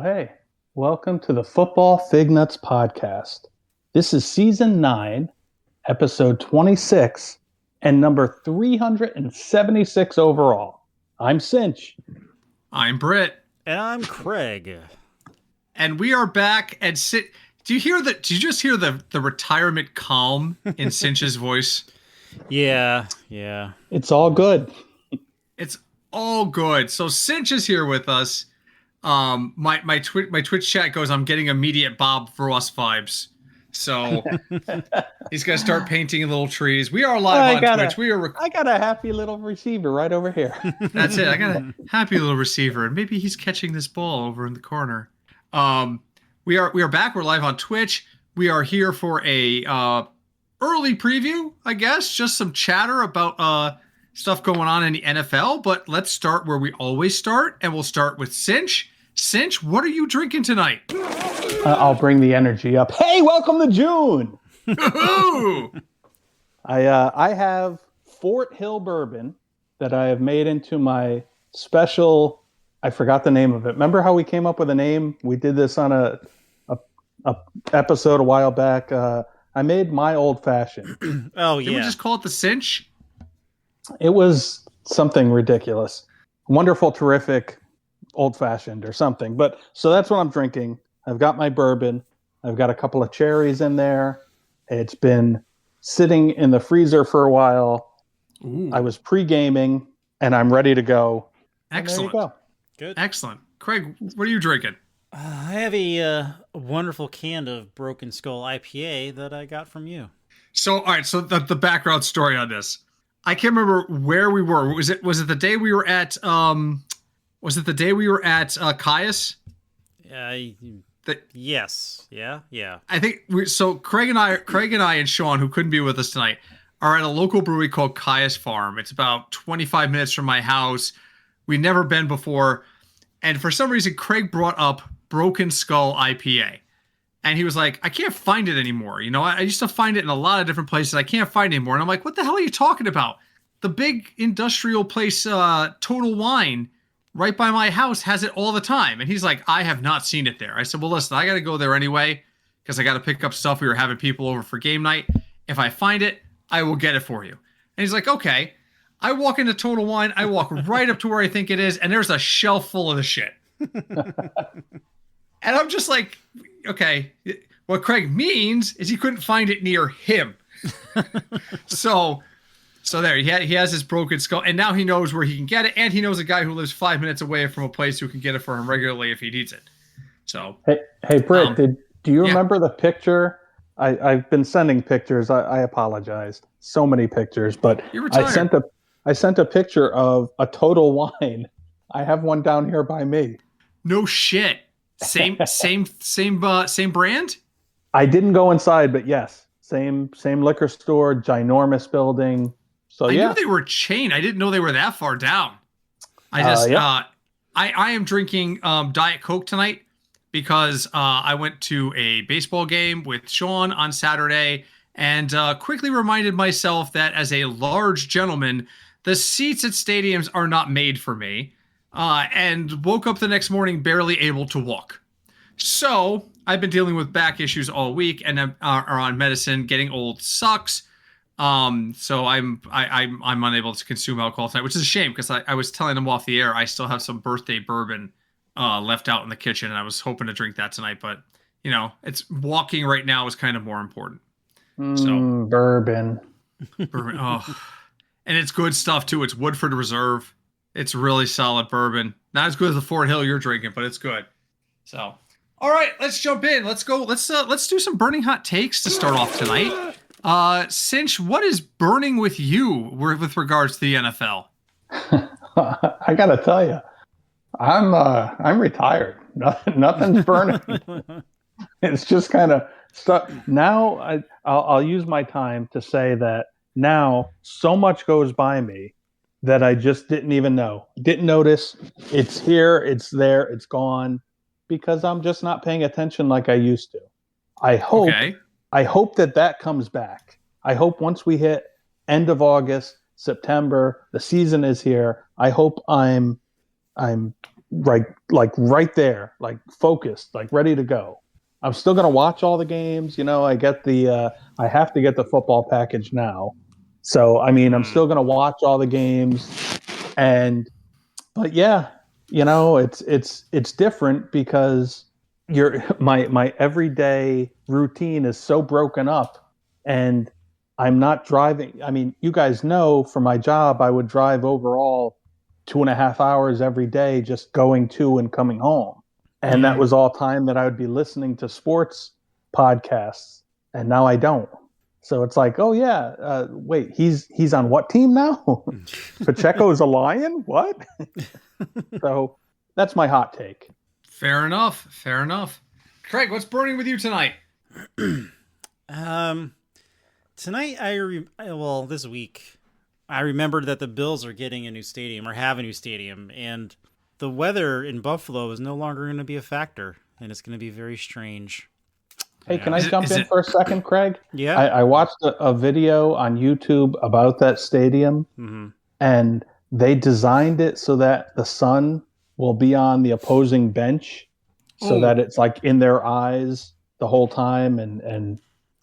hey. Welcome to the Football Fignuts podcast. This is season 9, episode 26, and number 376 overall. I'm Sinch. I'm Britt. And I'm Craig. And we are back. And did you just hear the retirement calm in Sinch's voice? Yeah. It's all good. It's all good. So Sinch is here with us. My Twitch chat goes, I'm getting immediate Bob Ross vibes. So he's gonna start painting little trees. We are live on Twitch. I got a happy little receiver right over here. That's it. I got a happy little receiver, and maybe he's catching this ball over in the corner. We are back. We're live on Twitch. We are here for a early preview, I guess. Just some chatter about stuff going on in the NFL. But let's start where we always start, and we'll start with Sinch. Sinch, what are you drinking tonight? I'll bring the energy up. Hey, welcome to June. I have Fort Hill bourbon that I have made into my special. I forgot the name of it. Remember how we came up with a name? We did this on a episode a while back. I made my old fashioned. Oh yeah. Did we just call it the Sinch? It was something ridiculous. Wonderful, terrific, old fashioned or something. But so that's what I'm drinking. I've got my bourbon. I've got a couple of cherries in there. It's been sitting in the freezer for a while. Ooh. I was pre-gaming and I'm ready to go. Excellent. There you go. Good. Excellent. Craig, what are you drinking? I have a wonderful can of Broken Skull IPA that I got from you. So, all right. So the background story on this, I can't remember where we were. Was it the day we were at? Was it the day we were at Caius? Yes. Yeah. I think Craig and I and Sean, who couldn't be with us tonight, are at a local brewery called Caius Farm. It's about 25 minutes from my house. We'd never been before. And for some reason, Craig brought up Broken Skull IPA. And he was like, I can't find it anymore. You know, I used to find it in a lot of different places. I can't find it anymore. And I'm like, what the hell are you talking about? The big industrial place, Total Wine, right by my house has it all the time. And he's like, I have not seen it there. I said, well, listen, I got to go there anyway because I got to pick up stuff. We were having people over for game night. If I find it, I will get it for you. And he's like, okay. I walk into Total Wine. I walk right up to where I think it is. And there's a shelf full of the shit. And I'm just like, okay, what Craig means is he couldn't find it near him. So there, he has his Broken Skull, and now he knows where he can get it, and he knows a guy who lives 5 minutes away from a place who can get it for him regularly if he needs it. So hey Britt, do you remember the picture? I've been sending pictures. I apologize. So many pictures, but I sent a picture of a Total Wine. I have one down here by me. No shit. Same brand? I didn't go inside, but yes, same liquor store, ginormous building. So I knew they were a chain. I didn't know they were that far down. I am drinking Diet Coke tonight because I went to a baseball game with Sean on Saturday and quickly reminded myself that as a large gentleman, the seats at stadiums are not made for me. And woke up the next morning barely able to walk. So I've been dealing with back issues all week and are on medicine. Getting old sucks. So I'm unable to consume alcohol tonight, which is a shame because I was telling them off the air I still have some birthday bourbon left out in the kitchen, and I was hoping to drink that tonight. But you know, it's walking right now is kind of more important. So bourbon. Oh, and it's good stuff too. It's Woodford Reserve. It's really solid bourbon. Not as good as the Fort Hill you're drinking, but it's good. So, all right, let's jump in. Let's go. Let's do some burning hot takes to start off tonight. Sinch, what is burning with you with regards to the NFL? I gotta tell you, I'm retired. Nothing's burning. It's just kind of stuff. Now I'll use my time to say that now so much goes by me that I just didn't notice. It's here, it's there, it's gone, because I'm just not paying attention like I used to. I hope that comes back. I hope once we hit end of August, September, the season is here. I hope I'm like right there, like focused, like ready to go. I'm still gonna watch all the games. I get I have to get the football package now. So I mean, I'm still gonna watch all the games, but yeah, it's different because my everyday routine is so broken up, and I'm not driving. I mean, you guys know for my job, I would drive overall 2.5 hours every day just going to and coming home. And that was all time that I would be listening to sports podcasts. And now I don't. So it's like, oh yeah, wait, he's on what team now? Pacheco's a Lion? What? So that's my hot take. Fair enough. Craig, what's burning with you tonight? Tonight, this week, I remembered that the Bills are getting a new stadium or have a new stadium, and the weather in Buffalo is no longer going to be a factor, and it's going to be very strange. Hey, can I jump in for a second, Craig? Yeah. I watched a video on YouTube about that stadium, and they designed it so that the sun will be on the opposing bench so that it's like in their eyes the whole time. And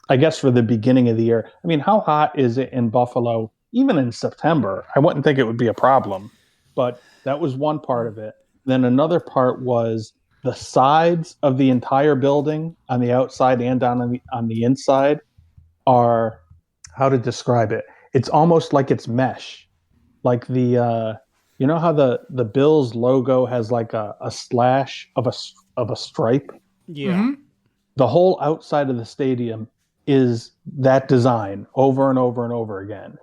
I guess for the beginning of the year, I mean, how hot is it in Buffalo? Even in September, I wouldn't think it would be a problem, but that was one part of it. Then another part was the sides of the entire building on the outside and on the inside are, how to describe it? It's almost like it's mesh. Like you know how the Bills logo has like a slash of a stripe? Yeah. Mm-hmm. The whole outside of the stadium is that design over and over and over again.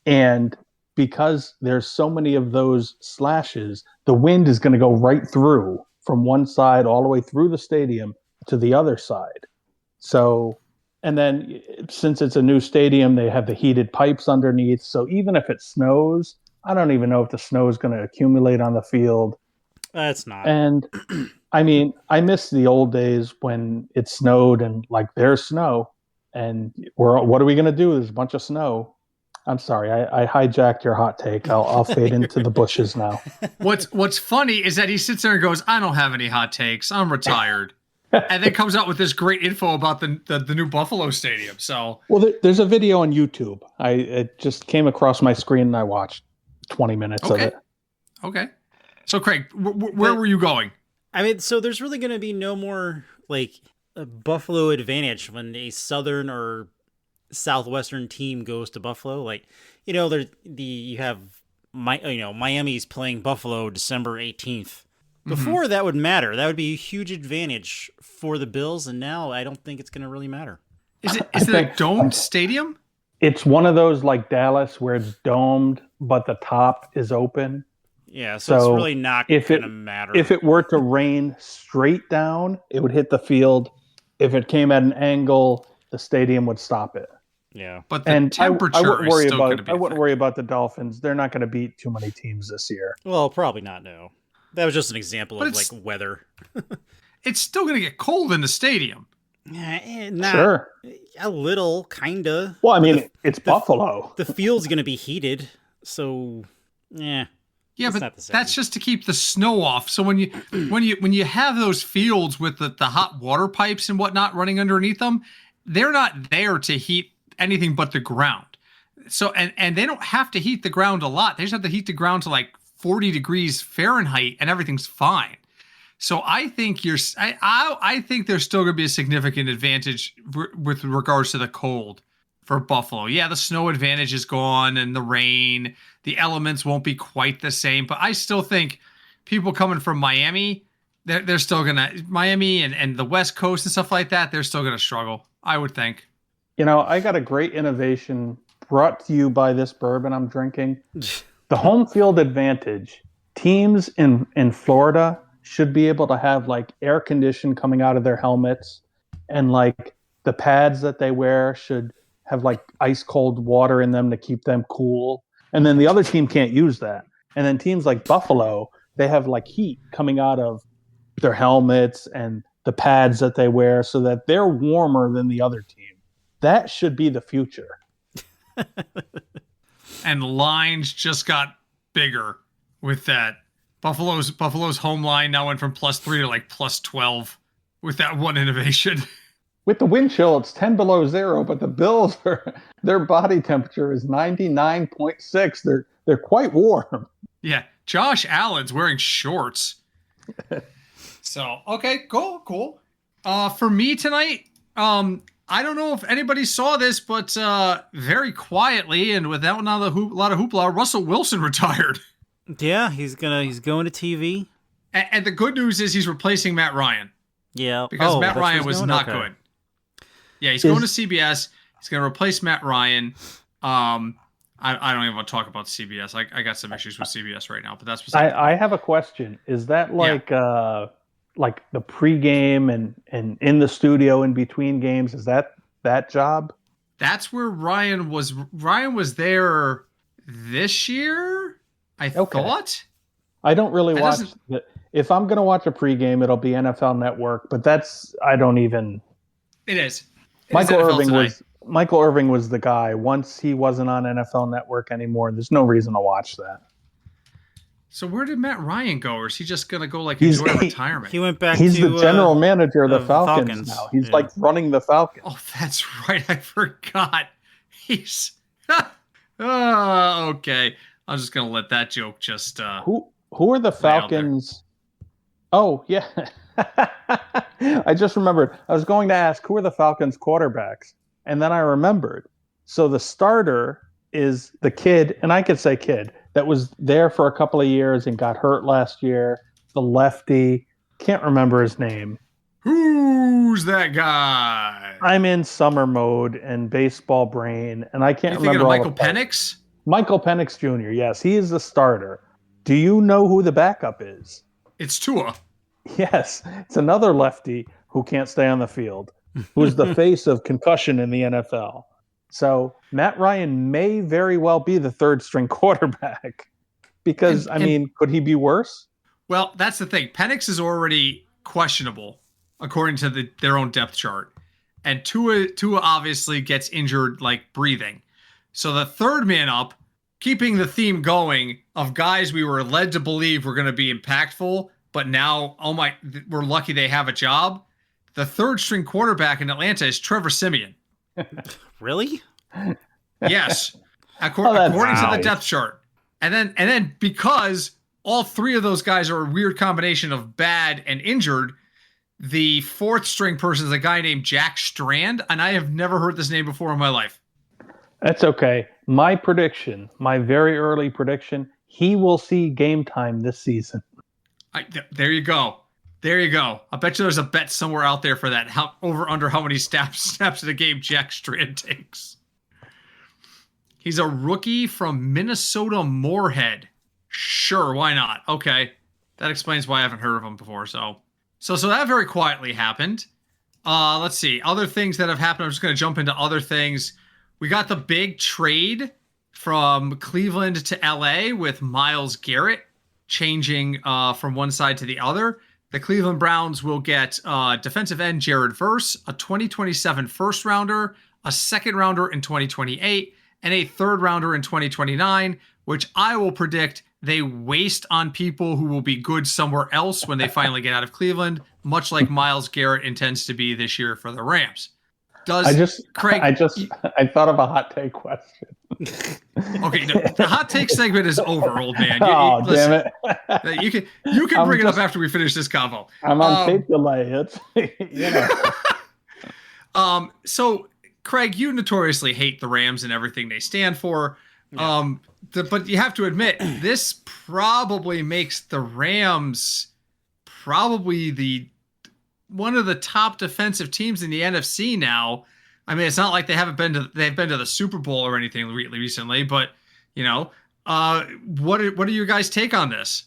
And because there's so many of those slashes, the wind is going to go right through from one side all the way through the stadium to the other side. So, and then since it's a new stadium, they have the heated pipes underneath. So even if it snows, I don't even know if the snow is going to accumulate on the field. It's not. And I mean, I miss the old days when it snowed and like there's snow and what are we going to do? There's a bunch of snow. I'm sorry, I hijacked your hot take. I'll fade into the bushes now. What's funny is that he sits there and goes, I don't have any hot takes. I'm retired. And then comes out with this great info about the new Buffalo Stadium. So, well, there's a video on YouTube. It just came across my screen and I watched 20 minutes of it. Okay. So, Craig, where were you going? I mean, so there's really going to be no more like a Buffalo advantage when a Southern or Southwestern team goes to Buffalo. Like, you have Miami's playing Buffalo December 18th. Before that would matter. That would be a huge advantage for the Bills, and now I don't think it's going to really matter. Is it a domed stadium? It's one of those like Dallas where it's domed, but the top is open. Yeah, so it's really not going to matter. If it were to rain straight down, it would hit the field. If it came at an angle, the stadium would stop it. Yeah, but the temperature is still going to be. I wouldn't worry about the Dolphins. They're not going to beat too many teams this year. Well, probably not. No, that was just an example of like weather. It's still going to get cold in the stadium. Sure, a little, kinda. Well, I mean, it's Buffalo. The field's going to be heated, so yeah. Yeah, but that's just to keep the snow off. So when you have those fields with the hot water pipes and whatnot running underneath them, they're not there to heat anything but the ground. So and they don't have to heat the ground a lot. They just have to heat the ground to like 40 degrees Fahrenheit and everything's fine. So I think I think there's still going to be a significant advantage with regards to the cold for Buffalo. Yeah, the snow advantage is gone and the rain, the elements won't be quite the same, but I still think people coming from Miami, they're still going to Miami and the West Coast and stuff like that, they're still going to struggle, I would think. I got a great innovation brought to you by this bourbon I'm drinking. The home field advantage. Teams in Florida should be able to have like air condition coming out of their helmets, and like the pads that they wear should have like ice cold water in them to keep them cool. And then the other team can't use that. And then teams like Buffalo, they have like heat coming out of their helmets and the pads that they wear so that they're warmer than the other team. That should be the future. And lines just got bigger with that Buffalo's home line now went from +3 to like +12 with that one innovation. With the wind chill, it's 10 below zero, but the Bills their body temperature is 99.6. They're quite warm. Yeah, Josh Allen's wearing shorts. So okay, cool. For me tonight, I don't know if anybody saw this, but very quietly and without a lot of hoopla, Russell Wilson retired. Yeah, he's going to TV. And the good news is he's replacing Matt Ryan. Yeah, because Matt Ryan was not good. Yeah, he's going to CBS. He's going to replace Matt Ryan. I don't even want to talk about CBS. I got some issues with CBS right now, but that's beside I have a question. Is that like the pregame and in the studio in between games? Is that job? That's where Ryan was. Ryan was there this year, I thought. I don't really watch. If I'm going to watch a pregame, it'll be NFL Network, but I don't even. It is. Michael Irving was the guy. Once he wasn't on NFL Network anymore, there's no reason to watch that. So where did Matt Ryan go? Or is he just going to go enjoy retirement? He went back He's the general manager of the Falcons now. He's running the Falcons. Oh, that's right. I forgot. He's okay. I'm just going to let that joke just Who are the Falcons? Oh, yeah. I just remembered. I was going to ask, who are the Falcons quarterbacks? And then I remembered. So the starter is the kid, and I could say kid, that was there for a couple of years and got hurt last year. The lefty. Can't remember his name. Who's that guy? I'm in summer mode and baseball brain, and I can't remember. Thinking of Michael Penix? Michael Penix Jr., yes. He is the starter. Do you know who the backup is? It's Tua. Yes, it's another lefty who can't stay on the field, who's the face of concussion in the NFL. So Matt Ryan may very well be the third string quarterback because, could he be worse? Well, that's the thing. Penix is already questionable according to their own depth chart. And Tua obviously gets injured breathing. So the third man up, keeping the theme going of guys we were led to believe were going to be impactful, but now, we're lucky they have a job. The third string quarterback in Atlanta is Trevor Siemian. Really? Yes. According to the depth chart. And then because all three of those guys are a weird combination of bad and injured, the fourth string person is a guy named Jack Strand, and I have never heard this name before in my life. That's okay. My prediction, my very early prediction, he will see game time this season. There you go. I bet you there's a bet somewhere out there for that. Under how many snaps in a game Jack Strand takes. He's a rookie from Minnesota Moorhead. Sure, why not? Okay. That explains why I haven't heard of him before. So that very quietly happened. Let's see. Other things that have happened. I'm just going to jump into other things. We got the big trade from Cleveland to LA with Myles Garrett changing from one side to the other. The Cleveland Browns will get defensive end Jared Verse, a 2027 first rounder, a second rounder in 2028, and a third rounder in 2029, which I will predict they waste on people who will be good somewhere else when they finally get out of Cleveland, much like Myles Garrett intends to be this year for the Rams. I thought of a hot take question. Okay, no, the hot take segment is over, old man. Damn it! You can bring it up after we finish this convo. I'm on tape delay. So Craig, you notoriously hate the Rams and everything they stand for. Yeah. But you have to admit, this probably makes the Rams probably one of the top defensive teams in the NFC now. I mean, it's not like they've been to the Super Bowl or anything recently, but what do you guys take on this?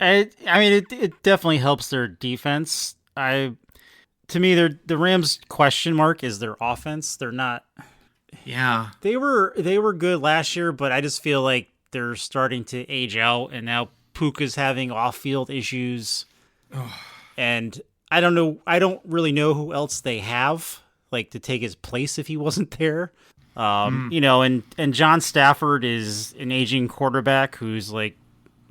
It definitely helps their defense. To me, the Rams' question mark is their offense. They're not. Yeah, they were good last year, but I just feel like they're starting to age out, and now Puka's having off-field issues, and I don't know. I don't really know who else they have to take his place if he wasn't there. And John Stafford is an aging quarterback who's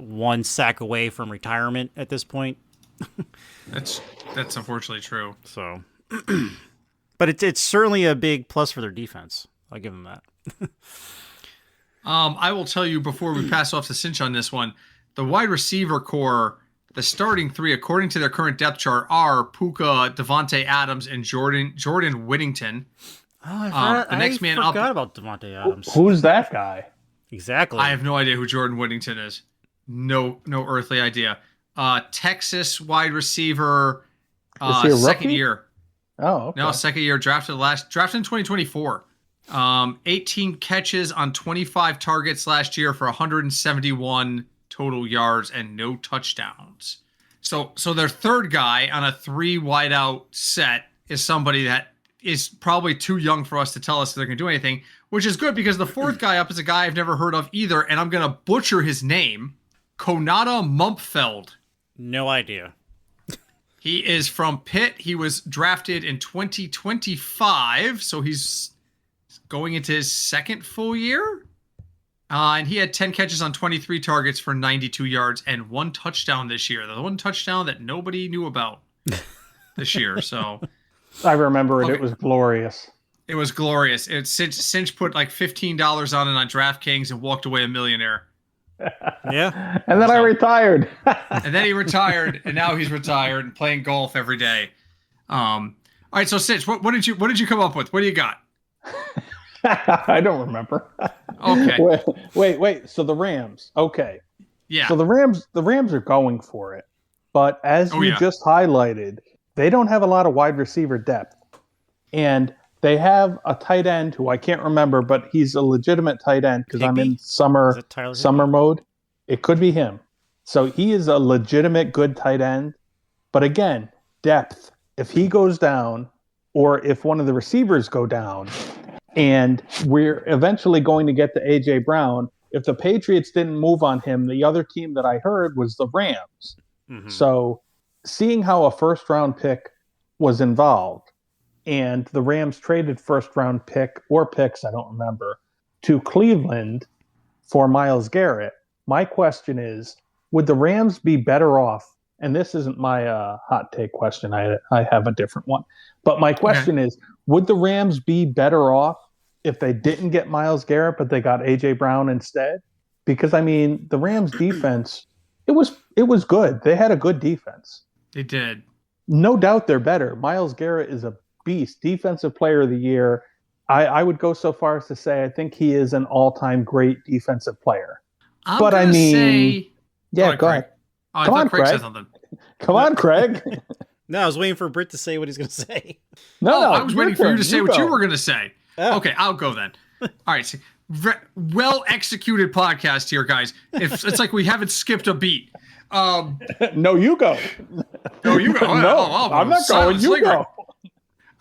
one sack away from retirement at this point. That's unfortunately true. So, but it's certainly a big plus for their defense. I'll give them that. I will tell you before we pass off to Sinch on this one, the wide receiver core, the starting three, according to their current depth chart, are Puka, Devontae Adams, and Jordan Whittington. Oh, the next man up. I forgot about Devontae Adams. Who's that guy? Exactly. I have no idea who Jordan Whittington is. No earthly idea. Texas wide receiver, is he a second rookie? year. Oh, okay. No, second year, drafted in 2024. 18 catches on 25 targets last year for 171 total yards and no touchdowns. So their third guy on a 3 wideout set is somebody that is probably too young for us to tell us that they're going to do anything, which is good because the fourth guy up is a guy I've never heard of either, and I'm going to butcher his name, Konata Mumpfeld. No idea. He is from Pitt. He was drafted in 2025, so he's going into his second full year. And he had 10 catches on 23 targets for 92 yards and 1 touchdown this year. The one touchdown that nobody knew about this year. So I remember it. Okay. It was glorious. It was glorious. Sinch put like $15 on it on DraftKings and walked away a millionaire. Yeah. And then I retired. And then he retired, and now he's retired and playing golf every day. All right, so Sinch, what did you come up with? What do you got? I don't remember. Okay. Wait. So the Rams. Okay. Yeah. So the Rams are going for it. But as you just highlighted, they don't have a lot of wide receiver depth. And they have a tight end who I can't remember, but he's a legitimate tight end because I'm in summer mode. It could be him. So he is a legitimate good tight end. But again, depth. If he goes down, or if one of the receivers go down, and we're eventually going to get to A.J. Brown, if the Patriots didn't move on him, the other team that I heard was the Rams. Mm-hmm. So seeing how a first-round pick was involved, and the Rams traded first-round pick or picks, I don't remember, to Cleveland for Myles Garrett. My question is, would the Rams be better off? And this isn't my hot take question. I have a different one. But my question is, would the Rams be better off if they didn't get Myles Garrett, but they got A.J. Brown instead? Because, I mean, the Rams defense, it was good. They had a good defense. They did. No doubt they're better. Myles Garrett is a beast. Defensive player of the year. I would go so far as to say I think he is an all-time great defensive player. Go ahead. Go ahead. Oh, Come on, Craig said something. Come on, Craig. No, I was waiting for Britt to say what he's going to say. No, I was waiting for you to say what you were going to say. Oh. Okay, I'll go then. All right, so, well-executed podcast here, guys. It's like we haven't skipped a beat. No, you go. No, you go. I'm not going. You go.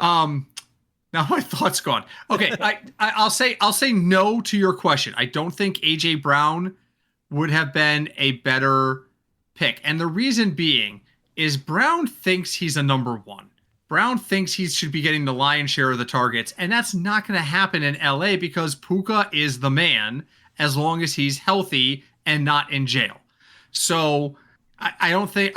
Now my thought's gone. Okay, I'll say no to your question. I don't think A.J. Brown would have been a better pick. And the reason being is Brown thinks he's a number one. Brown thinks he should be getting the lion's share of the targets, and that's not going to happen in LA because Puka is the man as long as he's healthy and not in jail. So I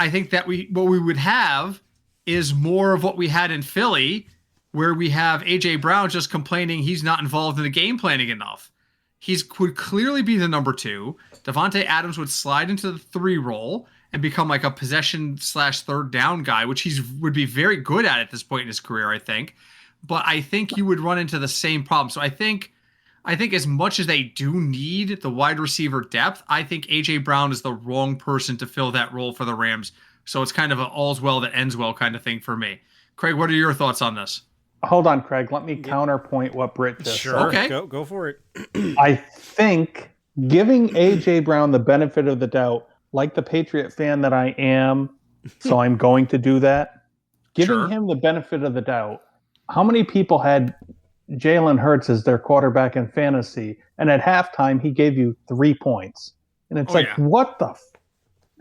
think that what we would have is more of what we had in Philly, where we have A.J. Brown just complaining he's not involved in the game planning enough. He would clearly be the number 2. Devontae Adams would slide into the 3 role and become like a possession / third down guy, which would be very good at this point in his career, I think. But I think you would run into the same problem. So I think as much as they do need the wide receiver depth, I think A.J. Brown is the wrong person to fill that role for the Rams. So it's kind of an all's well that ends well kind of thing for me. Craig, what are your thoughts on this? Hold on, Craig. Let me counterpoint what Britt just said. Okay. Go for it. I think giving A.J. Brown the benefit of the doubt, like the Patriot fan that I am, so I'm going to do that. Giving him the benefit of the doubt. How many people had Jalen Hurts as their quarterback in fantasy, and at halftime he gave you 3 points? And it's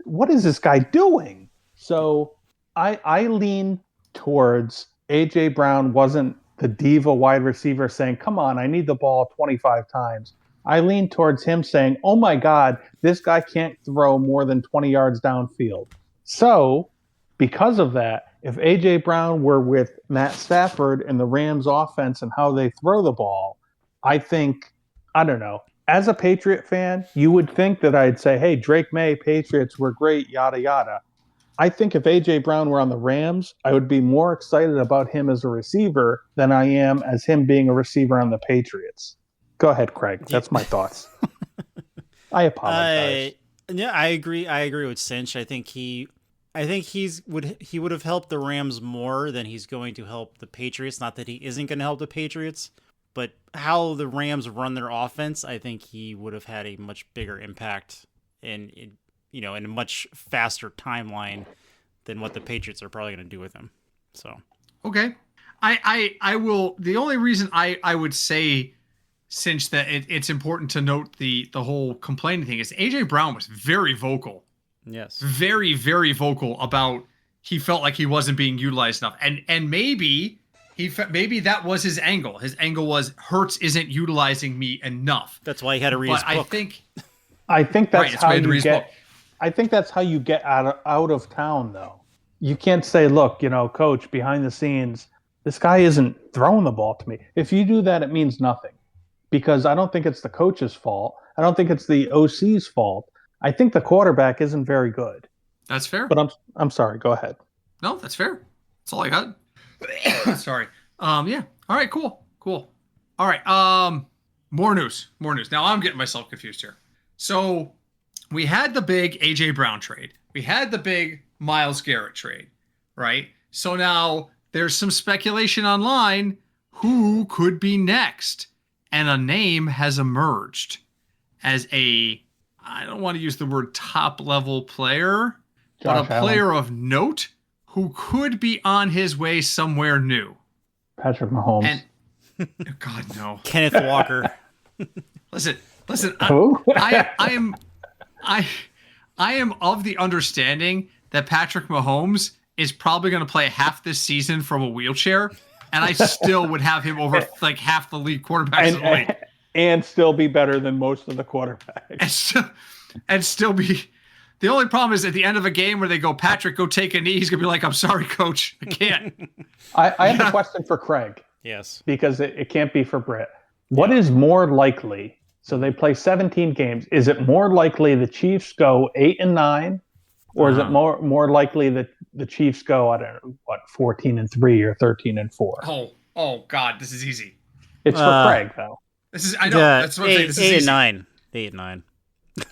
what is this guy doing? So I lean towards A.J. Brown wasn't the diva wide receiver saying, come on, I need the ball 25 times. I lean towards him saying, oh my God, this guy can't throw more than 20 yards downfield. So, because of that, if A.J. Brown were with Matt Stafford and the Rams offense and how they throw the ball, I don't know. As a Patriot fan, you would think that I'd say, hey, Drake May, Patriots were great, yada, yada. I think if A.J. Brown were on the Rams, I would be more excited about him as a receiver than I am as him being a receiver on the Patriots. Go ahead, Craig. That's my thoughts. I apologize. Yeah, I agree. I agree with Sinch. I think he would have helped the Rams more than he's going to help the Patriots. Not that he isn't going to help the Patriots, but how the Rams run their offense, I think he would have had a much bigger impact in a much faster timeline than what the Patriots are probably going to do with him. So, okay. I will. The only reason I would say, Since that it's important to note the whole complaining thing is AJ Brown was very vocal. Yes. Very, very vocal about he felt like he wasn't being utilized enough. And maybe that was his angle. His angle was Hurts isn't utilizing me enough. That's why he had to read his book. I think that's right, how you get. I think that's how you get out of town, though. You can't say, look, coach, behind the scenes, this guy isn't throwing the ball to me. If you do that, it means nothing. Because I don't think it's the coach's fault. I don't think it's the OC's fault. I think the quarterback isn't very good. That's fair. But I'm sorry. Go ahead. No, that's fair. That's all I got. Sorry. Yeah. All right. Cool. All right. More news. Now I'm getting myself confused here. So we had the big AJ Brown trade. We had the big Myles Garrett trade, right? So now there's some speculation online. Who could be next? And a name has emerged as I don't want to use the word top level player, but a player of note who could be on his way somewhere new. Patrick Mahomes. And God, no. Kenneth Walker. Listen. Who? I am of the understanding that Patrick Mahomes is probably going to play half this season from a wheelchair. And I still would have him over like half the league quarterbacks in the league. And still be better than most of the quarterbacks. And still be. The only problem is at the end of a game where they go, Patrick, go take a knee. He's going to be like, I'm sorry, coach. I can't. I have a question for Craig. Yes. Because it can't be for Britt. What is more likely? So they play 17 games. Is it more likely the Chiefs go 8-9? Or is it more likely that the Chiefs go, 14-3 or 13-4? Oh God, this is easy. It's for Craig though. I know. That's what I'm saying. This is 8-9. 8-9.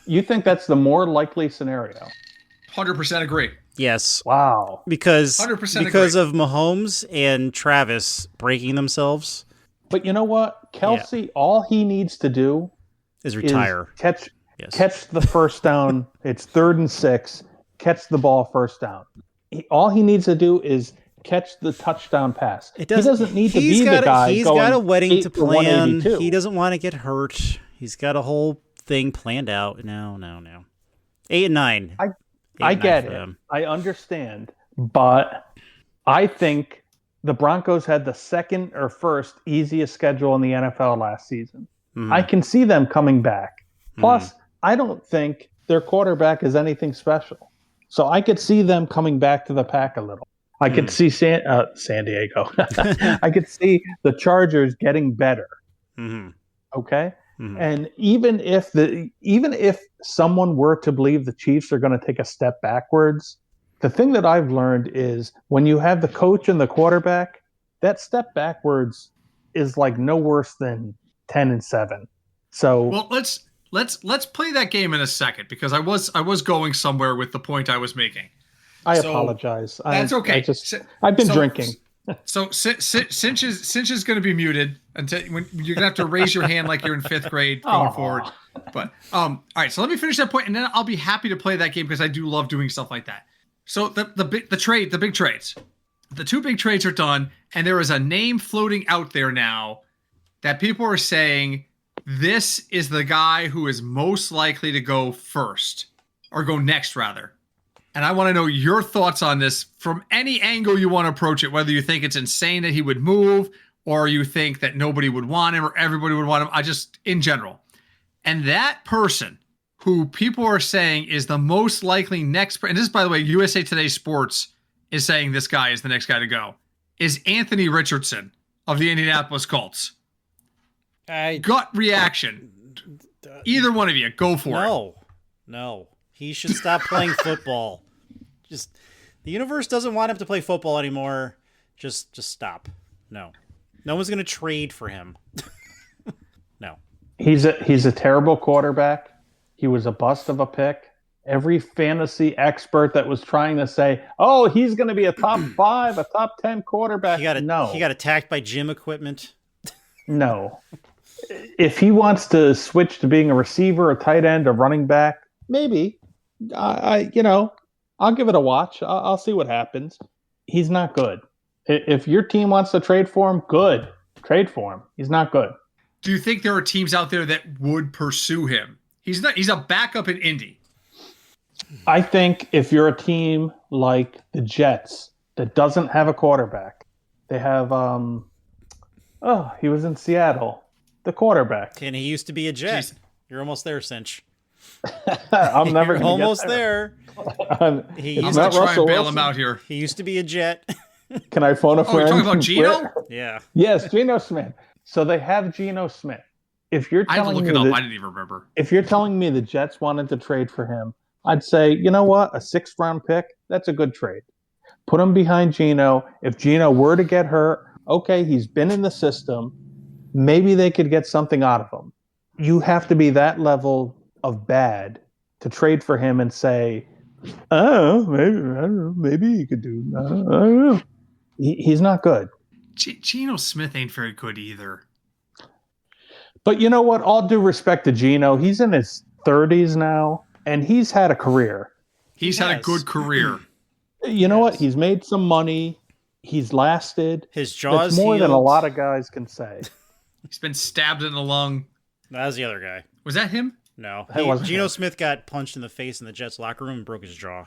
You think that's the more likely scenario? 100% agree. Yes. Wow. Because 100% because of Mahomes and Travis breaking themselves. But you know what? Kelsey, all he needs to do is retire. Catch the first down. It's 3rd and 6. Catch the ball first down. All he needs to do is catch the touchdown pass. He doesn't need to be the guy. He's got a wedding to plan. He doesn't want to get hurt. He's got a whole thing planned out. No. 8-9. I get it. I understand. But I think the Broncos had the second or first easiest schedule in the NFL last season. Mm-hmm. I can see them coming back. Plus, I don't think their quarterback is anything special. So I could see them coming back to the pack a little. I could see San Diego. I could see the Chargers getting better. Mm-hmm. Okay? Mm-hmm. And even if someone were to believe the Chiefs are going to take a step backwards, the thing that I've learned is when you have the coach and the quarterback, that step backwards is like no worse than 10-7. So well, let's play that game in a second because I was going somewhere with the point I was making. I apologize. That's okay. I've been drinking. So Sinch is going to be muted until when you're going to have to raise your hand like you're in 5th grade going forward. But all right. So let me finish that point, and then I'll be happy to play that game because I do love doing stuff like that. So the big trades, the 2 big trades are done, and there is a name floating out there now that people are saying this is the guy who is most likely to go first or go next rather. And I want to know your thoughts on this from any angle you want to approach it, whether you think it's insane that he would move or you think that nobody would want him or everybody would want him. In general. And that person who people are saying is the most likely next, and this is, by the way, USA Today Sports is saying this guy is the next guy to go, is Anthony Richardson of the Indianapolis Colts. Gut reaction. Either one of you, go for it. No. He should stop playing football. The universe doesn't want him to play football anymore. Just stop. No one's going to trade for him. No. He's a terrible quarterback. He was a bust of a pick. Every fantasy expert that was trying to say, "Oh, he's going to be a top 5, a top 10 quarterback," he got attacked by gym equipment. No. If he wants to switch to being a receiver, a tight end, a running back, maybe. I'll give it a watch. I'll see what happens. He's not good. If your team wants to trade for him, good. Trade for him. He's not good. Do you think there are teams out there that would pursue him? He's a backup in Indy. I think if you're a team like the Jets that doesn't have a quarterback, they have he was in Seattle, the quarterback. And he used to be a Jet. Jeez. You're almost there, Sinch. I'm never gonna almost get there. He used to try and bail him out here. He used to be a Jet. Can I phone a friend? You're talking about Geno? Yeah. Yes, Geno Smith. So they have Geno Smith. If you're I have to telling look me it up. that, I didn't even remember. If you're telling me the Jets wanted to trade for him, I'd say, you know what? A 6th round pick, that's a good trade. Put him behind Geno. If Geno were to get hurt, okay, he's been in the system. Maybe they could get something out of him. You have to be that level of bad to trade for him and say, oh, maybe, I don't know, maybe he could do, I don't know. He's not good. Geno Smith ain't very good either. But you know what? All due respect to Geno, he's in his 30s now, and he's had a career. He's had a good career. You know what? He's made some money. He's lasted. His jaw's That's more healed. than a lot of guys can say. He's been stabbed in the lung. That was the other guy. Was that him? No. Geno Smith got punched in the face in the Jets locker room and broke his jaw.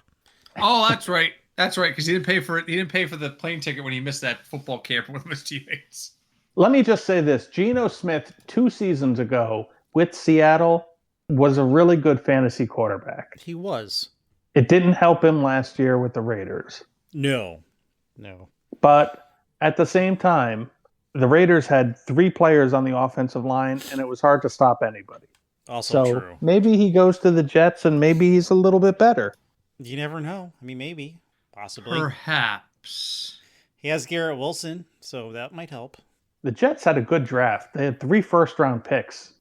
Oh, that's right. That's right, because he didn't pay for it. He didn't pay for the plane ticket when he missed that football camp with his teammates. Let me just say this. Geno Smith, 2 seasons ago with Seattle, was a really good fantasy quarterback. He was. It didn't help him last year with the Raiders. No. But at the same time, the Raiders had 3 players on the offensive line, and it was hard to stop anybody. Also true. Maybe he goes to the Jets, and maybe he's a little bit better. You never know. I mean, maybe. Possibly. Perhaps. He has Garrett Wilson, so that might help. The Jets had a good draft. They had 3 first-round picks.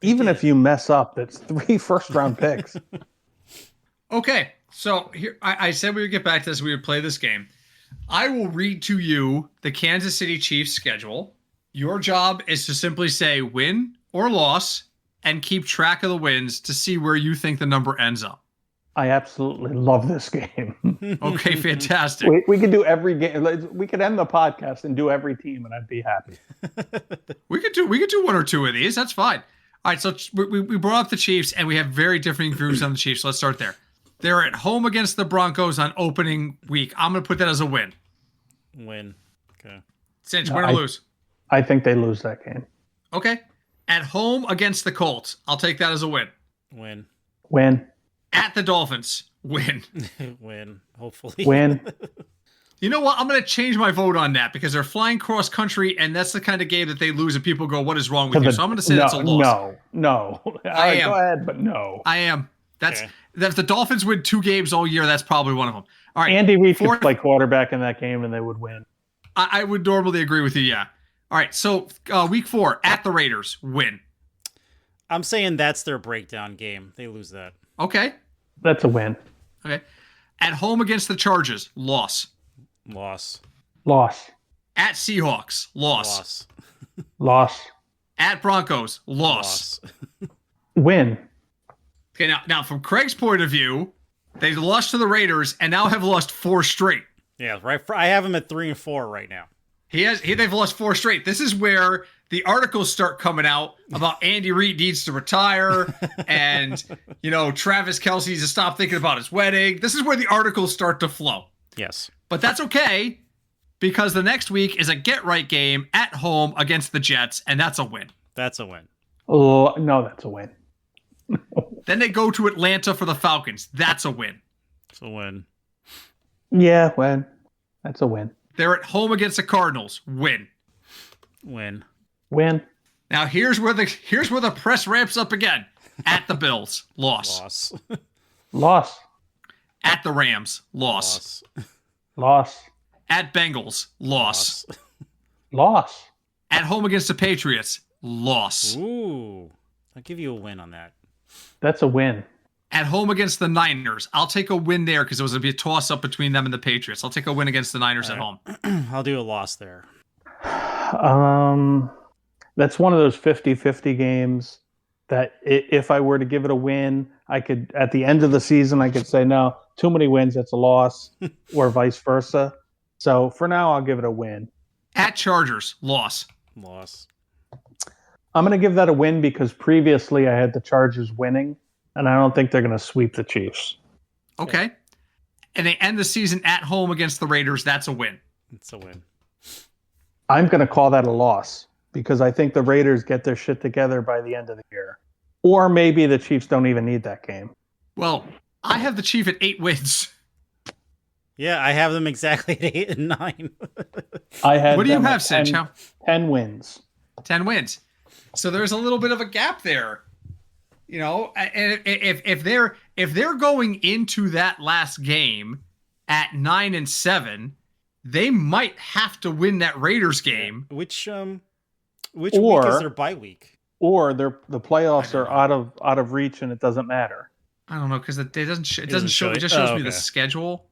Even if you mess up, that's 3 first-round picks. Okay, so here I said we would get back to this. We would play this game. I will read to you the Kansas City Chiefs schedule. Your job is to simply say win or loss and keep track of the wins to see where you think the number ends up. I absolutely love this game. Okay, fantastic. We could do every game. We could end the podcast and do every team, and I'd be happy. We could do 1 or 2 of these. That's fine. All right, so we brought up the Chiefs, and we have very differing views on the Chiefs. So let's start there. They're at home against the Broncos on opening week. I'm going to put that as a win. Win. Okay. Cinch, win or lose? I think they lose that game. Okay. At home against the Colts. I'll take that as a win. Win. At the Dolphins. Win. Win. Hopefully. Win. You know what? I'm going to change my vote on that because they're flying cross country, and that's the kind of game that they lose, and people go, "What is wrong with you?" So I'm going to say that's a loss. No. All right, go ahead, but no. I am. If the Dolphins win 2 games all year, that's probably one of them. All right. Andy Reid could play quarterback in that game, and they would win. I would normally agree with you. Yeah. All right. So week 4 at the Raiders, win. I'm saying that's their breakdown game. They lose that. Okay. That's a win. Okay. At home against the Chargers, loss. At Seahawks, loss. At Broncos, loss. Win. Okay, now from Craig's point of view, they lost to the Raiders and now have lost 4 straight. Yeah, right. I have him at 3 and 4 right now. They've lost 4 straight. This is where the articles start coming out about Andy Reid needs to retire and, Travis Kelce needs to stop thinking about his wedding. This is where the articles start to flow. Yes. But that's okay because the next week is a get-right game at home against the Jets, and that's a win. That's a win. Oh, no, that's a win. Then they go to Atlanta for the Falcons. That's a win. It's a win. Yeah, win. That's a win. They're at home against the Cardinals. Win. Win. Win. Now here's where the press ramps up again. At the Bills, loss. Loss. Loss. At the Rams, loss. Loss. At Bengals, loss. Loss. At home against the Patriots, loss. Ooh. I'll give you a win on that. That's a win. At home against the Niners, I'll take a win there because it was going to be a toss-up between them and the Patriots. I'll take a win against the Niners at home. I'll do a loss there. That's one of those 50-50 games that if I were to give it a win, I could, at the end of the season, I could say, no, too many wins, it's a loss, or vice versa. So for now, I'll give it a win. At Chargers, loss. Loss. I'm going to give that a win because previously I had the Chargers winning, and I don't think they're going to sweep the Chiefs. Okay. And they end the season at home against the Raiders. That's a win. It's a win. I'm going to call that a loss because I think the Raiders get their shit together by the end of the year. Or maybe the Chiefs don't even need that game. Well, I have the Chief at 8 wins. Yeah, I have them exactly at 8 and 9. I had what do you them have, at Sinch? 10 wins. 10 wins. So there's a little bit of a gap there. You know, if they're going into that last game at 9 and 7, they might have to win that Raiders game. Which week is their bye week? Or the playoffs are out of reach and it doesn't matter. I don't know because it doesn't show. It just shows me the schedule.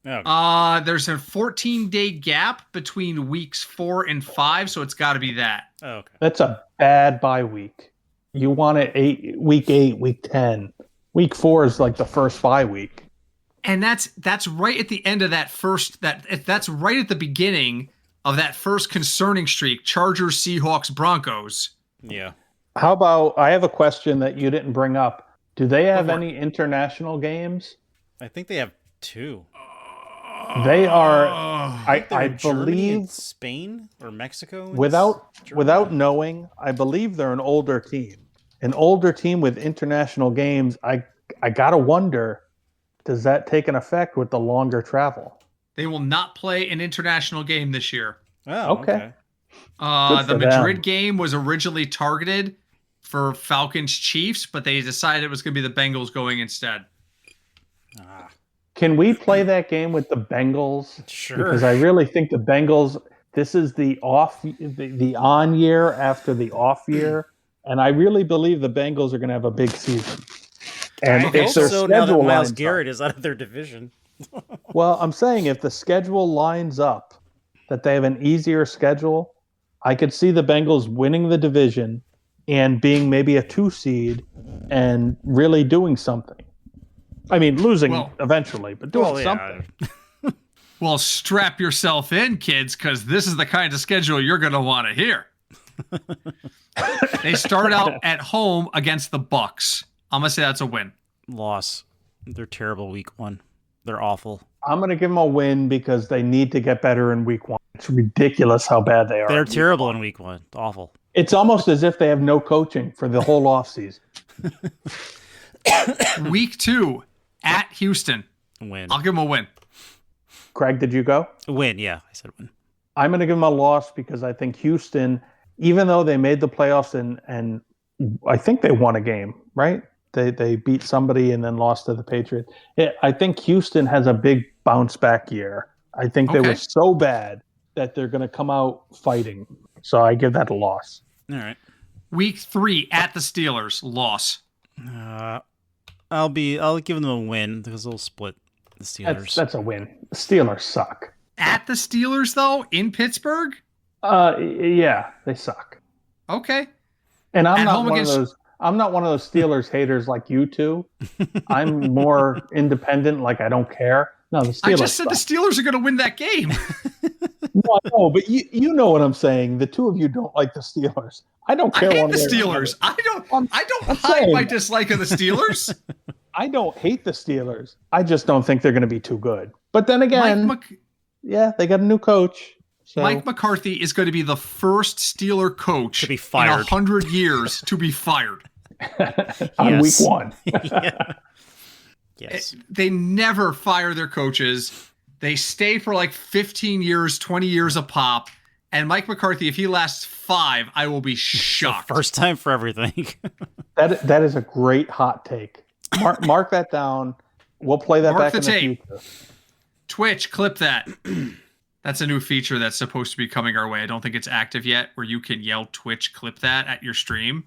Okay. There's a 14-day gap between weeks 4 and 5, so it's got to be that. Okay. That's a bad bye week. You want it week 8, week 10. Week 4 is like the first bye week. And that's right at the end of that's right at the beginning of that first concerning streak, Chargers, Seahawks, Broncos. Yeah. How about, I have a question that you didn't bring up. Do they have any international games? I think they have 2. They are, I believe, Spain or Mexico. Without knowing, I believe they're an older team. An older team with international games. I gotta wonder, does that take an effect with the longer travel? They will not play an international game this year. Oh, okay. The Madrid game was originally targeted for Falcons Chiefs, but they decided it was going to be the Bengals going instead. Can we play that game with the Bengals? Sure. Because I really think the Bengals, this is the on year after the off year, and I really believe the Bengals are going to have a big season. And I hope so now that Myles Garrett is out of their division. Well, I'm saying if the schedule lines up, that they have an easier schedule, I could see the Bengals winning the division and being maybe a 2 seed and really doing something. I mean, losing eventually, but doing something. Well, strap yourself in, kids, because this is the kind of schedule you're going to want to hear. They start out at home against the Bucks. I'm going to say that's a win. Loss. They're terrible week 1. They're awful. I'm going to give them a win because they need to get better in week 1. It's ridiculous how bad they are. They're terrible in week 1. It's awful. It's almost as if they have no coaching for the whole offseason. Week 2 at Houston. Win. I'll give them a win. Craig, did you go? Win, yeah. I said win. I'm going to give them a loss because I think Houston, even though they made the playoffs and I think they won a game, right? They beat somebody and then lost to the Patriots. I think Houston has a big bounce back year. I think they were so bad that they're going to come out fighting. So I give that a loss. All right. Week 3 at the Steelers, loss. I'll give them a win because they'll split the Steelers. That's a win. The Steelers suck. At the Steelers, though, in Pittsburgh? Yeah, they suck. Okay. And I'm not one of those Steelers haters like you two. I'm more independent, like I don't care. No, the Steelers. I just said the Steelers are going to win that game. No, I know, but you know what I'm saying. The two of you don't like the Steelers. I don't care. I hate the Steelers. I don't hide my dislike of the Steelers. I don't hate the Steelers. I just don't think they're going to be too good. But then again, they got a new coach. So. Mike McCarthy is going to be the first Steeler coach to be fired in 100 years to be fired. on week Yes. 1. Yeah. Yes. They never fire their coaches. They stay for like 15 years, 20 years a pop. And Mike McCarthy, if he lasts 5, I will be shocked. First time for everything. That is a great hot take. Mark that down. We'll play that Mark back the in the tape. future. Twitch, clip that. That's a new feature that's supposed to be coming our way. I don't think it's active yet, where you can yell Twitch, clip that at your stream,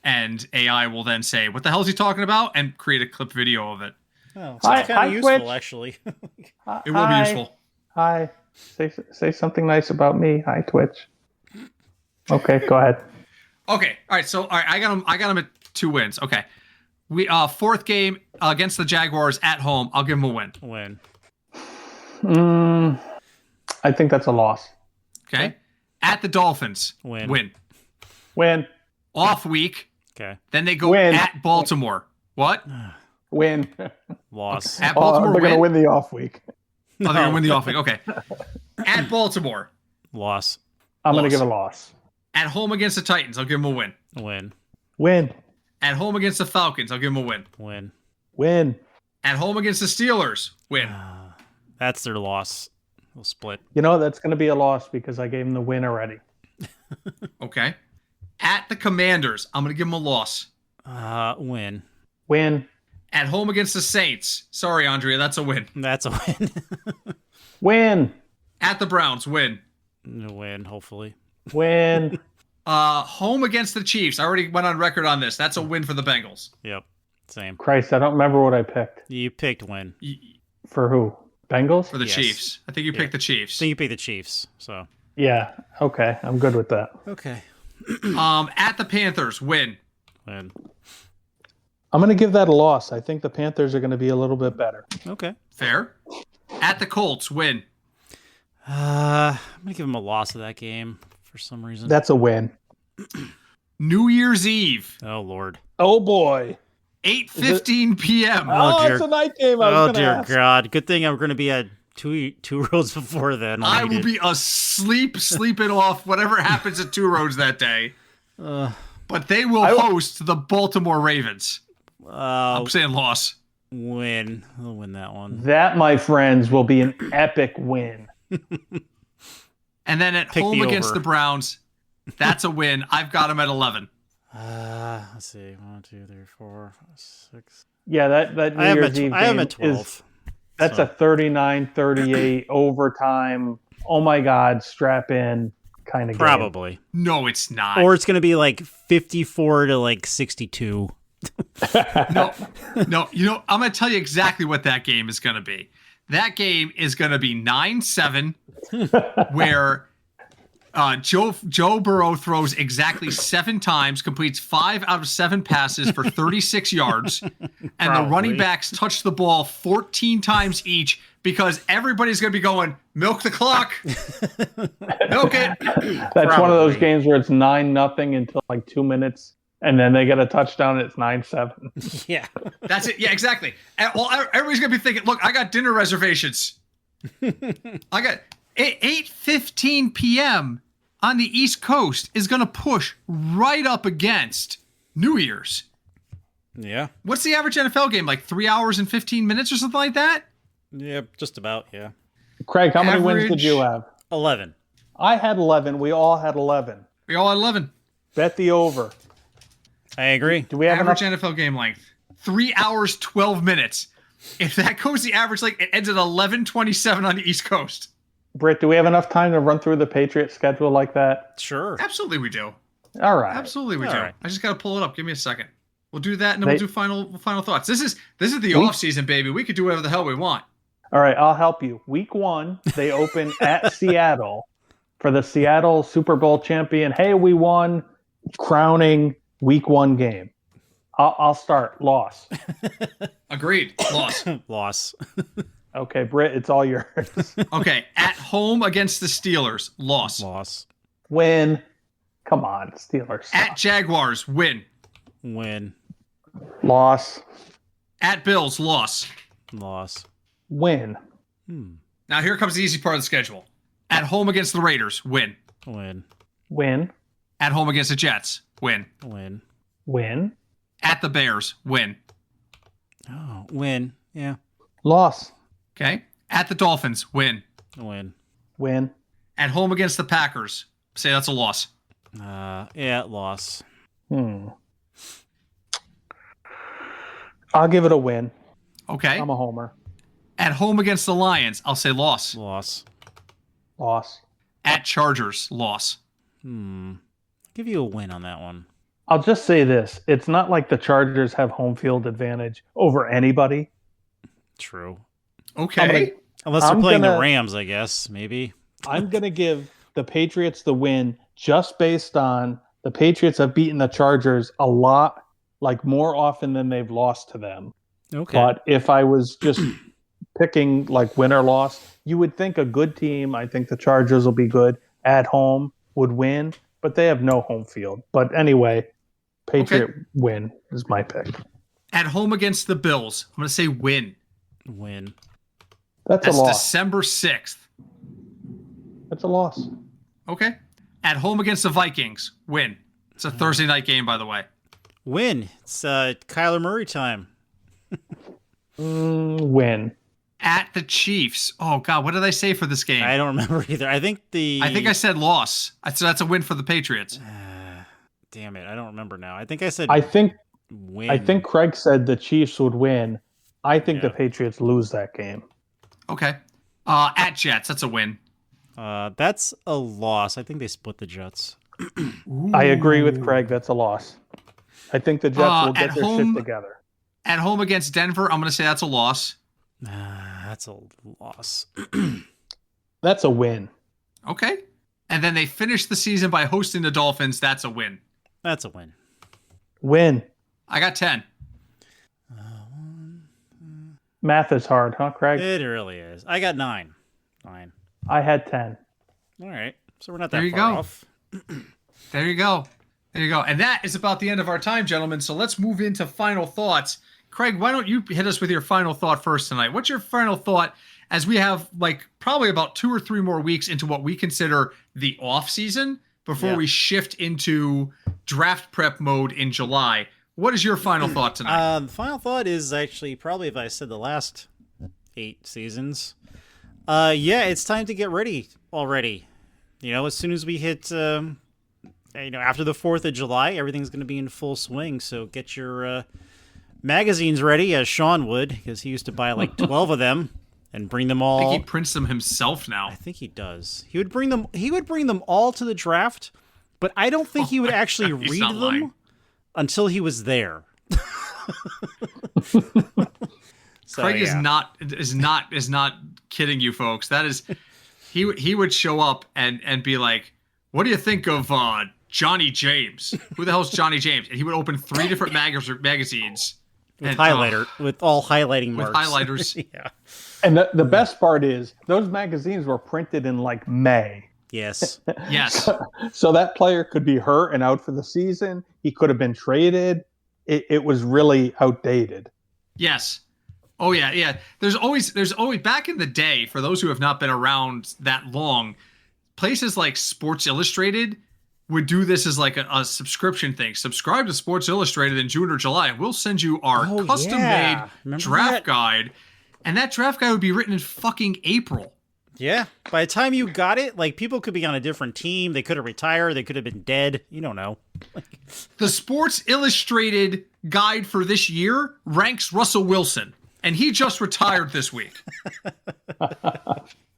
and AI will then say, "What the hell is he talking about?" and create a clip video of it. Oh, Hi, it's kind of useful, Twitch. actually. It will be useful. Hi. Say something nice about me. Hi, Twitch. Okay, go ahead. Okay, all right. So, all right, I got him at 2 wins. Okay, we 4th game against the Jaguars at home. I'll give him a win. Win. I think that's a loss. Okay, at the Dolphins. Win. Win. Off week. Okay. Then they go Win. at Baltimore. What? Win. Loss. At Baltimore. They're going to win. win the off week. Oh, they're gonna win the off week. Okay. At Baltimore. Loss. I'm going Loss. to give a loss. At home against the Titans, I'll give them a win. Win. Win. At home against the Falcons, I'll give them a win. Win. Win. At home against the Steelers, win. That's their loss. We'll split. You know, that's going to be a loss because I gave them the win already. Okay. At the Commanders, I'm going to give them a loss. Win. Win. At home against the Saints, sorry, Andrea, that's a win. That's a win. Win. At the Browns, win. Win, hopefully. Win. Home against the Chiefs, I already went on record on this. That's a win for the Bengals. Yep. Same. Christ, I don't remember what I picked. You picked win. For who? Bengals? For the Yes. Chiefs. I think you picked the Chiefs. So you picked the Chiefs. So. Yeah. Okay. I'm good with that. Okay. At the Panthers, win. Win. I'm going to give that a loss. I think the Panthers are going to be a little bit better. Okay. Fair. At the Colts, win. I'm gonna give him a loss of that game for some reason. That's a win. New Year's Eve, Oh Lord. Oh, boy. 8:15 p.m. Oh, Oh, dear. it's a night game. I Oh was going to dear ask. God. Good thing I'm gonna be at two roads before then. I will be asleep, sleeping off whatever happens at Two Roads that day. But they will host the Baltimore Ravens. I'm saying loss. Win. I'll win that one. That, my friends, will be an epic win. And then at Pick home the against over. the Browns, that's a win. I've got them at 11. Let's see. 1, 2, 3, 4, 5, 6. Yeah, that New I am Year's at Eve I am game at 12. that's a 39-38 overtime. Oh my God, strap in kind of game. Probably. No, it's not. Or it's gonna be like 54 to like 62. No. You know, I'm going to tell you exactly what that game is going to be. That game is going to be 9-7, where Joe Burrow throws exactly 7 times, completes 5 out of 7 passes for 36 yards, and the running backs touch the ball 14 times each because everybody's going to be going, milk the clock. Milk it. That's one of those games where it's 9-0 until like 2 minutes, and then they get a touchdown and it's 9-7. Yeah. That's it. Yeah, exactly. And, well, everybody's going to be thinking, look, I got dinner reservations. I got 8:15 p.m. on the East Coast is going to push right up against New Year's. Yeah. What's the average NFL game? Like 3 hours and 15 minutes or something like that? Yeah, just about, yeah. Craig, how many wins Average- did you have? 11. I had 11. We all had 11. We all had 11. Bet the over. I agree. Do we have Average enough? NFL game length. 3 hours, 12 minutes. If that goes the average, like it ends at 11:27 on the East Coast. Britt, do we have enough time to run through the Patriot schedule like that? Sure. Absolutely we do. All right. Absolutely we All do. right. I just got to pull it up. Give me a second. We'll do that and then we'll do final thoughts. This is the off season, baby. We could do whatever the hell we want. All right, I'll help you. Week 1, they open at Seattle for the Seattle Super Bowl champion. Hey, we won. Crowning Week 1 game. I'll start. Loss. Agreed. Loss. Loss. Okay, Britt, it's all yours. Okay. At home against the Steelers. Loss. Loss. Win. Come on, Steelers. At Jaguars. Win. Win. Loss. At Bills. Loss. Loss. Win. Now here comes the easy part of the schedule. At home against the Raiders. Win. Win. Win. At home against the Jets. Win. Win. Win. At the Bears, win. Oh, win. Yeah. Loss. Okay. At the Dolphins, win. Win. Win. At home against the Packers, say that's a loss. Yeah, loss. I'll give it a win. Okay. I'm a homer. At home against the Lions, I'll say loss. Loss. At Chargers, loss. Give you a win on that one. I'll just say this. It's not like the Chargers have home field advantage over anybody. True. Okay. Unless they're playing the Rams, I guess. Maybe. I'm going to give the Patriots the win just based on the Patriots have beaten the Chargers a lot, like more often than they've lost to them. Okay. But if I was just picking like win or loss, you would think a good team, I think the Chargers will be good at home, would win, but they have no home field. But anyway, Patriot win is my pick. At home against the Bills, I'm going to say win. Win. That's a loss. December 6th. That's a loss. Okay. At home against the Vikings, win. It's a Thursday night game, by the way. Win. It's Kyler Murray time. Win. At the Chiefs. Oh, God, what did I say for this game? I don't remember either. I think I said loss. So that's a win for the Patriots. Damn it. I don't remember now. I think I said win. I think Craig said the Chiefs would win. I think the Patriots lose that game. Okay. At Jets, that's a win. That's a loss. I think they split the Jets. I agree with Craig. That's a loss. I think the Jets will get their shit together. At home against Denver, I'm going to say that's a loss. That's a loss. That's a win. Okay. And then they finish the season by hosting the Dolphins. That's a win. That's a win. Win. I got 10. Math is hard, huh, Craig? It really is. I got 9. I had 10. All right. So we're not that far off. There you go. And that is about the end of our time, gentlemen. So let's move into final thoughts. Craig, why don't you hit us with your final thought first tonight? What's your final thought as we have probably about 2 or 3 more weeks into what we consider the off season before we shift into draft prep mode in July? What is your final thought tonight? The final thought is actually probably if I said the last 8 seasons. It's time to get ready already. As soon as we hit, after the 4th of July, everything's going to be in full swing. So get your magazines ready, as Sean would, because he used to buy 12 of them and bring them all. I think he prints them himself now. I think he does. He would bring them all to the draft, but I don't think he would actually read them. Lying. Until he was there. Craig is not kidding you, folks. That is, he would show up and be like, "What do you think of Johnny James? Who the hell's Johnny James?" And he would open 3 different magazines with with all highlighting marks. With highlighters. Yeah. And the best part is those magazines were printed in May. Yes. Yes. So that player could be hurt and out for the season. He could have been traded. It was really outdated. Yes. Oh yeah. There's always back in the day, for those who have not been around that long, places like Sports Illustrated would do this as a subscription thing. Subscribe to Sports Illustrated in June or July, and we'll send you our custom-made draft guide. And that draft guide would be written in fucking April. Yeah. By the time you got it, people could be on a different team. They could have retired. They could have been dead. You don't know. The Sports Illustrated guide for this year ranks Russell Wilson, and he just retired this week.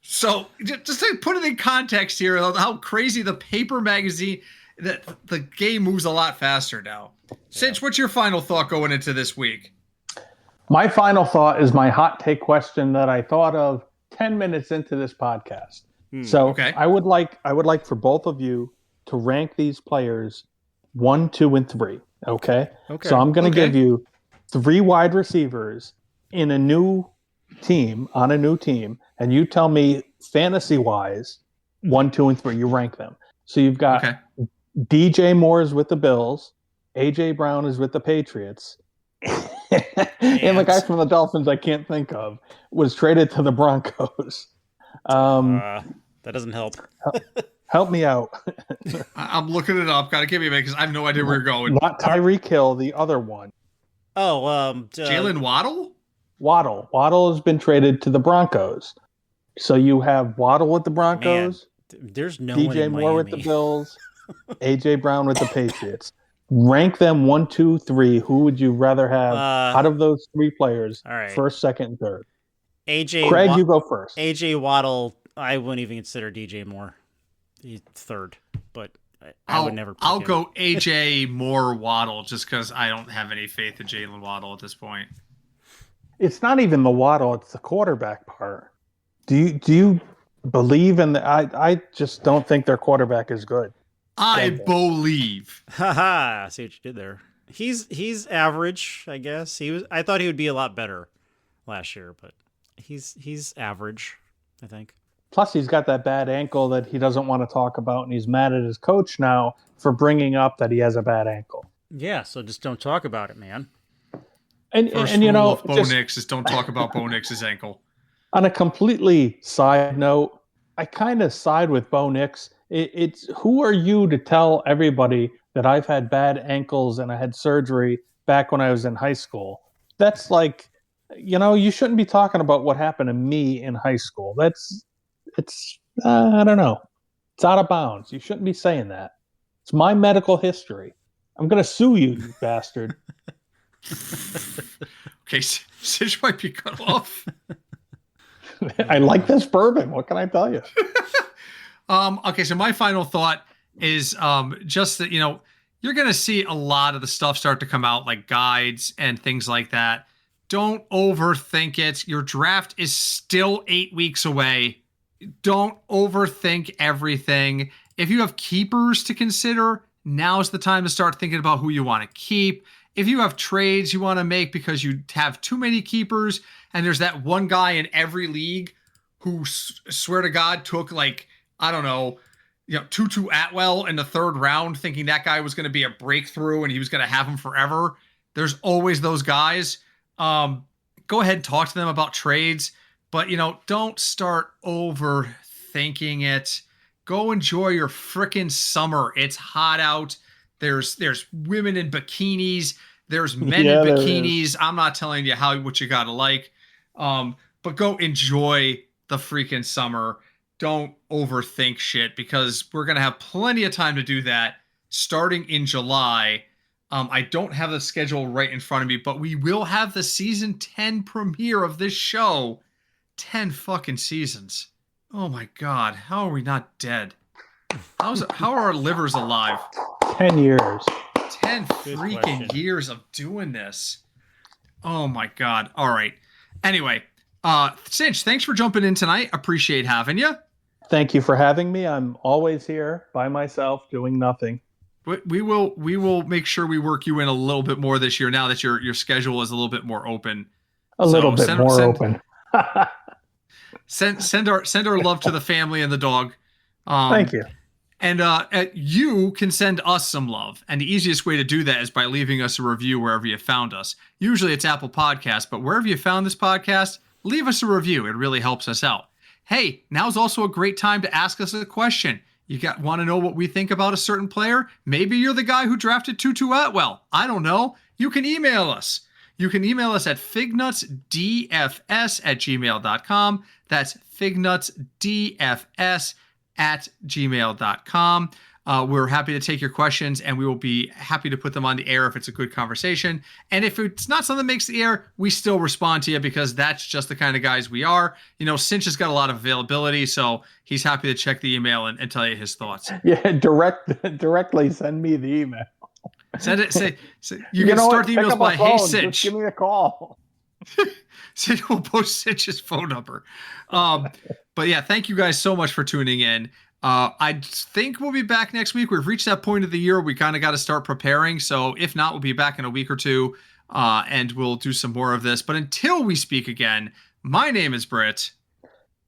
So just to put it in context here, how crazy the paper magazine, that the game moves a lot faster now. Sinch, what's your final thought going into this week? My final thought is my hot take question that I thought of 10 minutes into this podcast. So I would like for both of you to rank these players 1, 2, and 3. Okay. So I'm going to give you 3 wide receivers on a new team, and you tell me fantasy wise 1, 2, and 3. You rank them. So you've got DJ Moore is with the Bills, AJ Brown is with the Patriots. And the guy from the Dolphins I can't think of was traded to the Broncos. That doesn't help. Help me out. I'm looking it up. Got to give me a minute because I have no idea where you're going. Not Tyreek Hill, the other one. Jalen Waddle? Waddle has been traded to the Broncos. So you have Waddle with the Broncos. Man, there's no DJ one in Moore Miami. with the Bills. AJ Brown with the Patriots. Rank them 1, 2, 3. Who would you rather have out of those 3 players? All right. First, second, and third. Craig, you go first. AJ Waddle, I wouldn't even consider DJ Moore. He's third, but I would never pick I'll him. go AJ Moore Waddle just because I don't have any faith in Jalen Waddle at this point. It's not even the Waddle; it's the quarterback part. Do you believe in the? I just don't think their quarterback is good. I believe. Haha! See what you did there. He's average, I guess. I thought he would be a lot better last year, but he's average, I think. Plus, he's got that bad ankle that he doesn't want to talk about, and he's mad at his coach now for bringing up that he has a bad ankle. Yeah, so just don't talk about it, man. And you know, Bo Nix is don't talk about Bo Nix's ankle. On a completely side note, I kind of side with Bo Nix. It's who are you to tell everybody that I've had bad ankles and I had surgery back when I was in high school? That's like, you know, you shouldn't be talking about what happened to me in high school. It's I don't know. It's out of bounds. You shouldn't be saying that. It's my medical history. I'm going to sue you, you bastard. Okay, Sinch might be cut off. I like this bourbon. What can I tell you? Okay, so my final thought is just that, you know, you're going to see a lot of the stuff start to come out, like guides and things like that. Don't overthink it. Your draft is still 8 weeks away. Don't overthink everything. If you have keepers to consider, now's the time to start thinking about who you want to keep. If you have trades you want to make because you have too many keepers and there's that one guy in every league who, swear to God, took like, I don't know, Tutu Atwell in the 3rd round, thinking that guy was going to be a breakthrough and he was going to have him forever. There's always those guys. Go ahead and talk to them about trades, but, you know, don't start overthinking it. Go enjoy your frickin' summer. It's hot out. There's women in bikinis. There's men in bikinis. I'm not telling you what you gotta like, but go enjoy the freaking summer. Don't overthink shit because we're gonna have plenty of time to do that starting in July. I don't have the schedule right in front of me, but we will have the season 10 premiere of this show. 10 fucking seasons. Oh my God, how are we not dead? How are our livers alive? 10 years. 10 freaking years of doing this. Oh my God. All right. Anyway, Sinch, thanks for jumping in tonight. Appreciate having you. Thank you for having me. I'm always here by myself doing nothing. We will make sure we work you in a little bit more this year now that your schedule is a little bit more open. Open. Send our love to the family and the dog. Thank you. And you can send us some love. And the easiest way to do that is by leaving us a review wherever you found us. Usually it's Apple Podcasts, but wherever you found this podcast, leave us a review. It really helps us out. Hey, now's also a great time to ask us a question. You want to know what we think about a certain player? Maybe you're the guy who drafted Tutu Atwell. I don't know. You can email us. You can email us at fignutsdfs@gmail.com. That's fignutsdfs@gmail.com. We're happy to take your questions, and we will be happy to put them on the air if it's a good conversation. And if it's not something that makes the air, we still respond to you because that's just the kind of guys we are. You know, Sinch has got a lot of availability, so he's happy to check the email and tell you his thoughts. Yeah, directly send me the email. Send it. Say you can start the emails by "Hey Sinch." Just give me a call. Sinch will post Sinch's phone number. But yeah, thank you guys so much for tuning in. I think we'll be back next week. We've reached that point of the year we kind of got to start preparing. So if not, we'll be back in a week or two, and we'll do some more of this. But until we speak again, my name is Britt.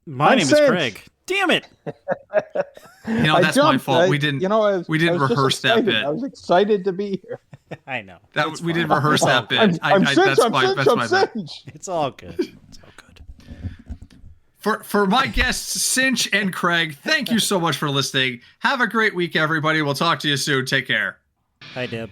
My name is Craig. Damn it! You know, that's my fault. We didn't rehearse that bit. I was excited to be here. I know. We didn't rehearse that bit. I'm Sinch. It's all good. It's all good. For my guests, Sinch and Craig, thank you so much for listening. Have a great week, everybody. We'll talk to you soon. Take care. Hi, Deb.